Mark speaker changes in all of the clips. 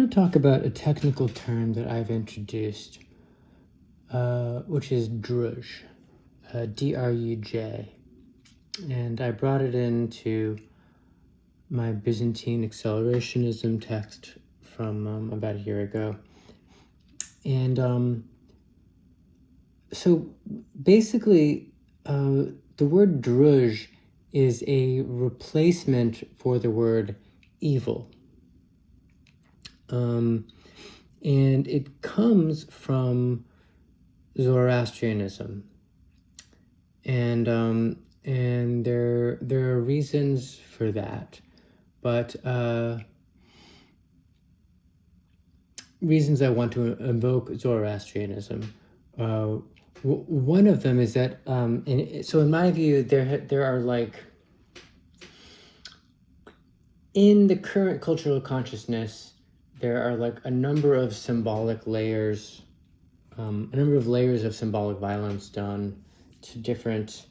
Speaker 1: going to talk about a technical term that I've introduced, which is Druj, D-R-U-J. And I brought it into my Byzantine accelerationism text from about a year ago. And so basically, the word Druj is a replacement for the word evil. And it comes from Zoroastrianism. And there are reasons for that, but reasons I want to invoke Zoroastrianism. One of them is that, so in my view, there are like, in the current cultural consciousness, there are like a number of symbolic layers, a number of layers of symbolic violence done to different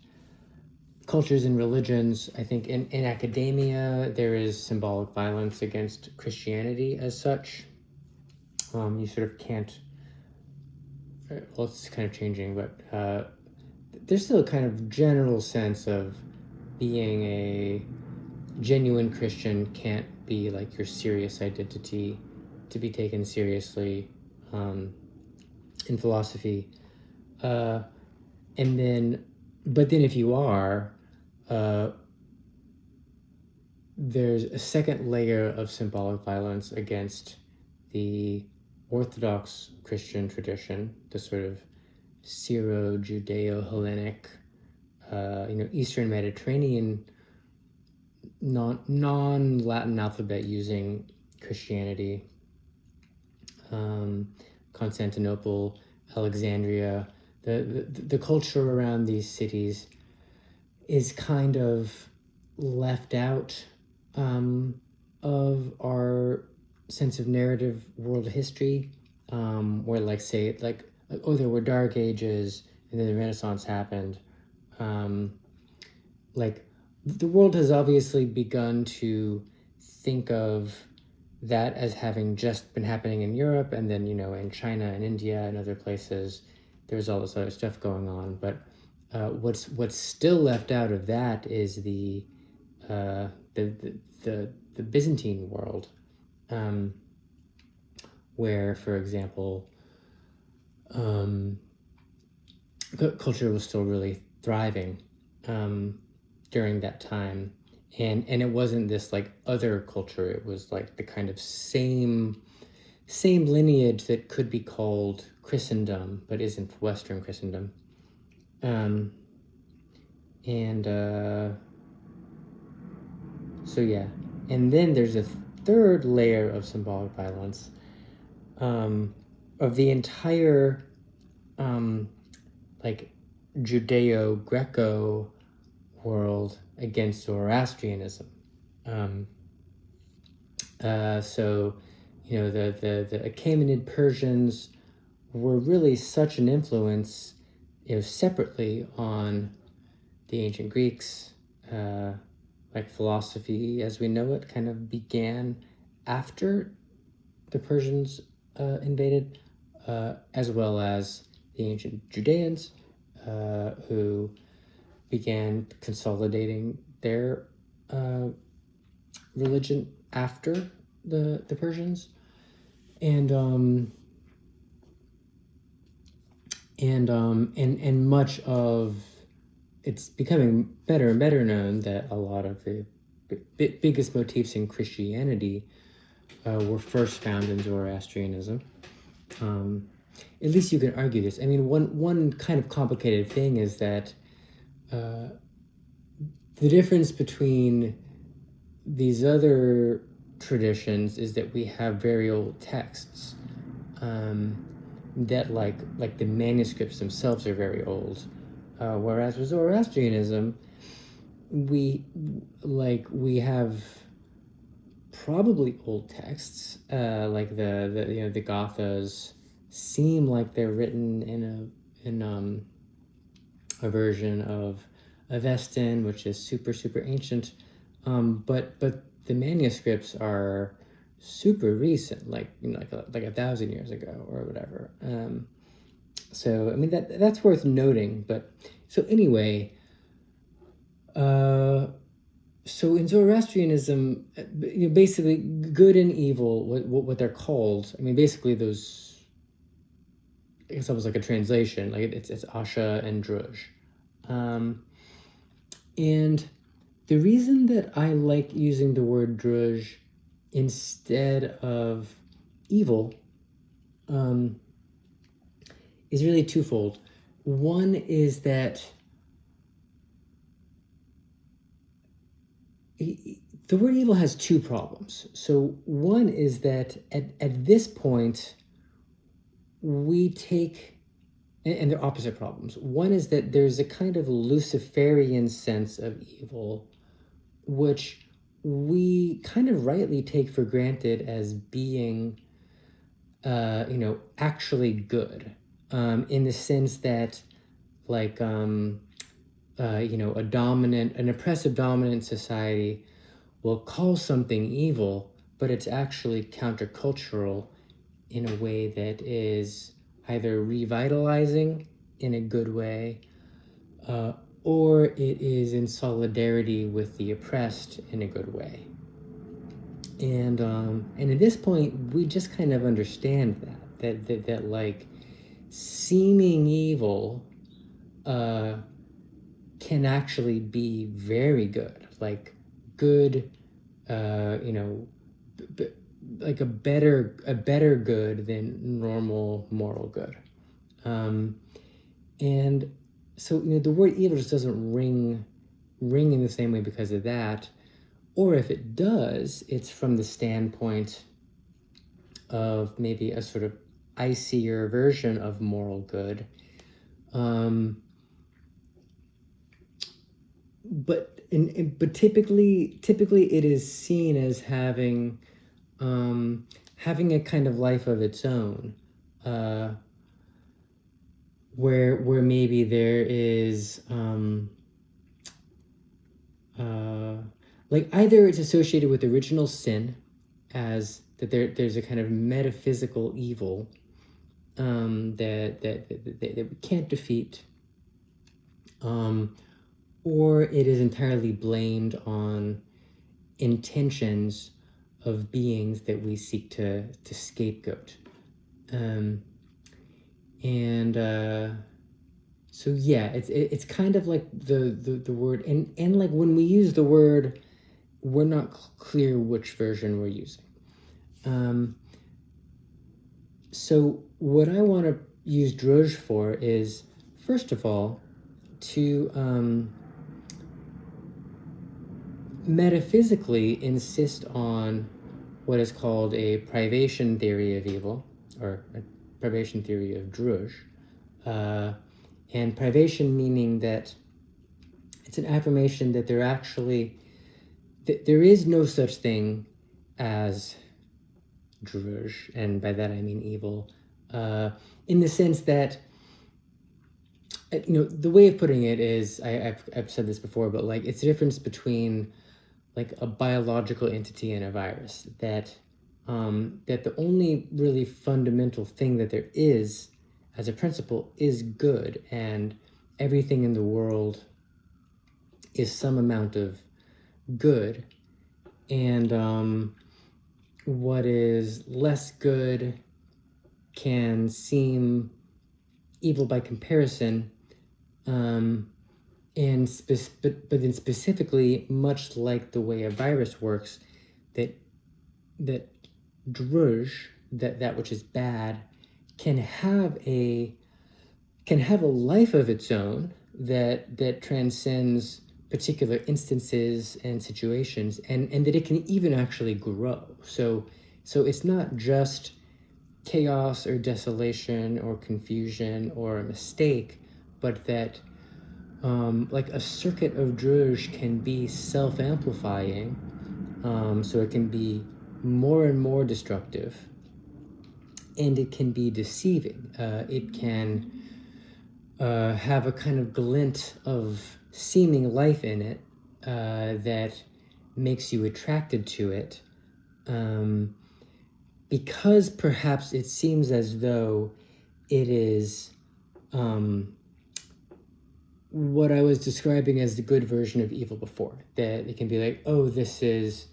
Speaker 1: cultures and religions. I think in academia, there is symbolic violence against Christianity as such. You sort of can't, well, it's kind of changing, but there's still a kind of general sense of being a genuine Christian can't be like your serious identity to be taken seriously in philosophy. But then if you are, there's a second layer of symbolic violence against the Orthodox Christian tradition, the sort of Syro-Judeo-Hellenic, Eastern Mediterranean, non-Latin alphabet using Christianity. Constantinople, Alexandria, the culture around these cities is kind of left out of our sense of narrative world history, where like oh, there were dark ages and then the Renaissance happened. Like the world has obviously begun to think of that as having just been happening in Europe, and then in China and India and other places there's all this other stuff going on. But what's still left out of that is the Byzantine world, where, for example, culture was still really thriving during that time, and it wasn't this like other culture. It was like the kind of same lineage that could be called Christendom, but isn't Western Christendom. So yeah, and then there's a third layer of symbolic violence of the entire like Judeo-Greco world against Zoroastrianism. So the Achaemenid Persians were really such an influence, separately on the ancient Greeks. Like philosophy as we know it kind of began after the Persians invaded, as well as the ancient Judeans, who began consolidating their religion after the Persians, and much of it's becoming better and better known that a lot of the biggest motifs in Christianity were first found in Zoroastrianism. At least you can argue this. I mean, one kind of complicated thing is that the difference between these other traditions is that we have very old texts that like the manuscripts themselves are very old. Whereas with Zoroastrianism, we have probably old texts, like the Gathas seem like they're written in a version of Avestan, which is super ancient, but the manuscripts are super recent, like like 1,000 years ago or whatever. So I mean that's worth noting. But so anyway, so in Zoroastrianism, basically good and evil, what they're called. I mean, basically those. It's almost like a translation. Like it's Asha and Druj, and the reason that I like using the word Druj instead of evil is really twofold. One is that the word evil has two problems. So one is that at this point, we take, and they're opposite problems. One is that there's a kind of Luciferian sense of evil, which we kind of rightly take for granted as being, actually good, in the sense that, like, an oppressive dominant society will call something evil, but it's actually countercultural in a way that is either revitalizing in a good way, or it is in solidarity with the oppressed in a good way. And at this point, we just kind of understand that like seeming evil can actually be very good, like good, like a better good than normal moral good. And so the word evil just doesn't ring in the same way because of that. Or if it does, it's from the standpoint of maybe a sort of icier version of moral good. But typically it is seen as having a kind of life of its own, where maybe there is like either it's associated with original sin, as that there's a kind of metaphysical evil that we can't defeat, or it is entirely blamed on intentions of beings that we seek to scapegoat. So yeah, it's kind of like the word, and like when we use the word, we're not clear which version we're using. So what I want to use Druj for is, first of all, to metaphysically insist on what is called a privation theory of evil, or a privation theory of Druj. And privation meaning that it's an affirmation that there is no such thing as Druj, and by that I mean evil, in the sense that, the way of putting it is, I've said this before, but like it's the difference between like a biological entity and a virus, that the only really fundamental thing that there is as a principle is good, and everything in the world is some amount of good, and what is less good can seem evil by comparison, but then specifically, much like the way a virus works, that Druj, that which is bad, can have a life of its own that transcends particular instances and situations, and that it can even actually grow. So it's not just chaos or desolation or confusion or a mistake, but that like a circuit of Druj can be self-amplifying, so it can be more and more destructive, and it can be deceiving. It can have a kind of glint of seeming life in it that makes you attracted to it, because perhaps it seems as though it is what I was describing as the good version of evil before, that it can be like, oh, this is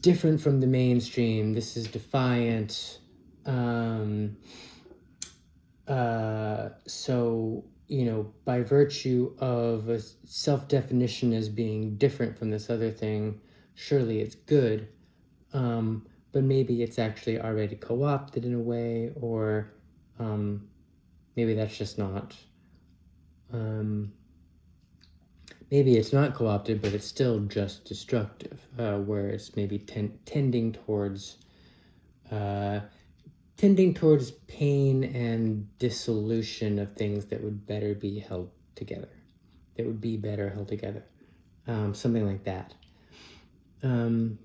Speaker 1: different from the mainstream, this is defiant, so, you know, by virtue of a self-definition as being different from this other thing, surely it's good, but maybe it's actually already co-opted in a way, or maybe that's just not, maybe it's not co-opted, but it's still just destructive, where it's maybe tending towards pain and dissolution of things that would better be held together, something like that. And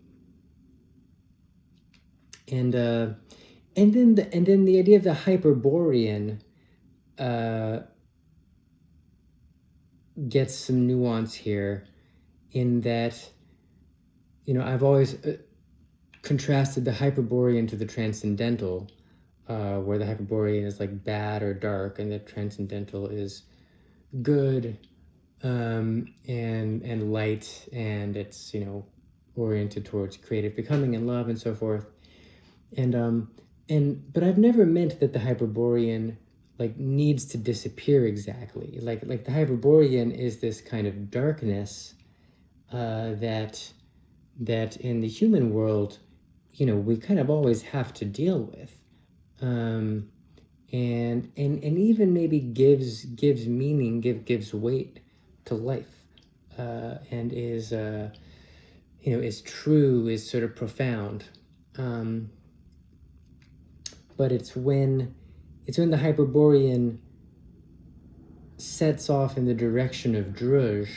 Speaker 1: then the idea of the Hyperborean gets some nuance here, in that, you know, I've always contrasted the Hyperborean to the Transcendental, where the Hyperborean is like bad or dark, and the Transcendental is good and light, and it's, you know, oriented towards creative becoming and love and so forth. But I've never meant that the Hyperborean like needs to disappear exactly. Like the Hyperborean is this kind of darkness that in the human world, you know, we kind of always have to deal with, and even maybe gives meaning, gives weight to life, and is you know, is true, is sort of profound. But it's when the Hyperborean sets off in the direction of Druj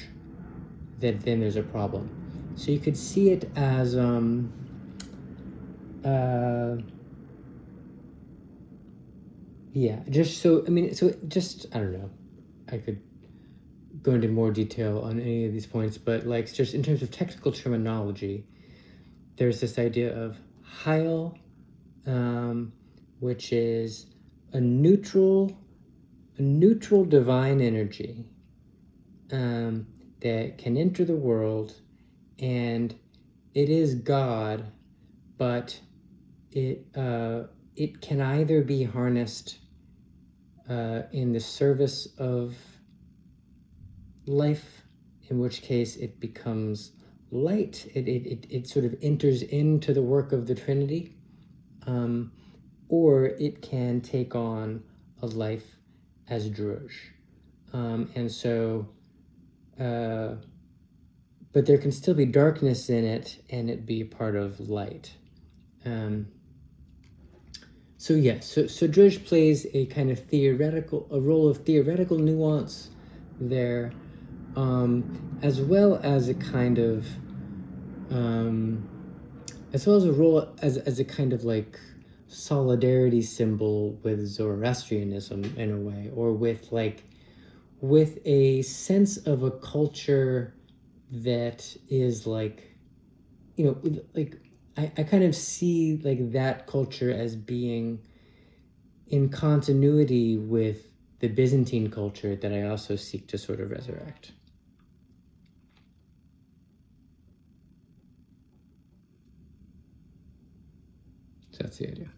Speaker 1: that then there's a problem. So you could see it as yeah, just so, I mean, so just, I don't know, I could go into more detail on any of these points, but like just in terms of technical terminology, there's this idea of Heil, which is a neutral divine energy that can enter the world, and it is God, but it can either be harnessed in the service of life, in which case it becomes light, it sort of enters into the work of the Trinity, or it can take on a life as Druj. And so, but there can still be darkness in it, and it be part of light. So yes, so Druj plays a kind of role of theoretical nuance there, as well as a kind of, as well as a role as a kind of like solidarity symbol with Zoroastrianism in a way, or with a sense of a culture that is like, you know, like I kind of see like that culture as being in continuity with the Byzantine culture that I also seek to sort of resurrect. So that's the idea.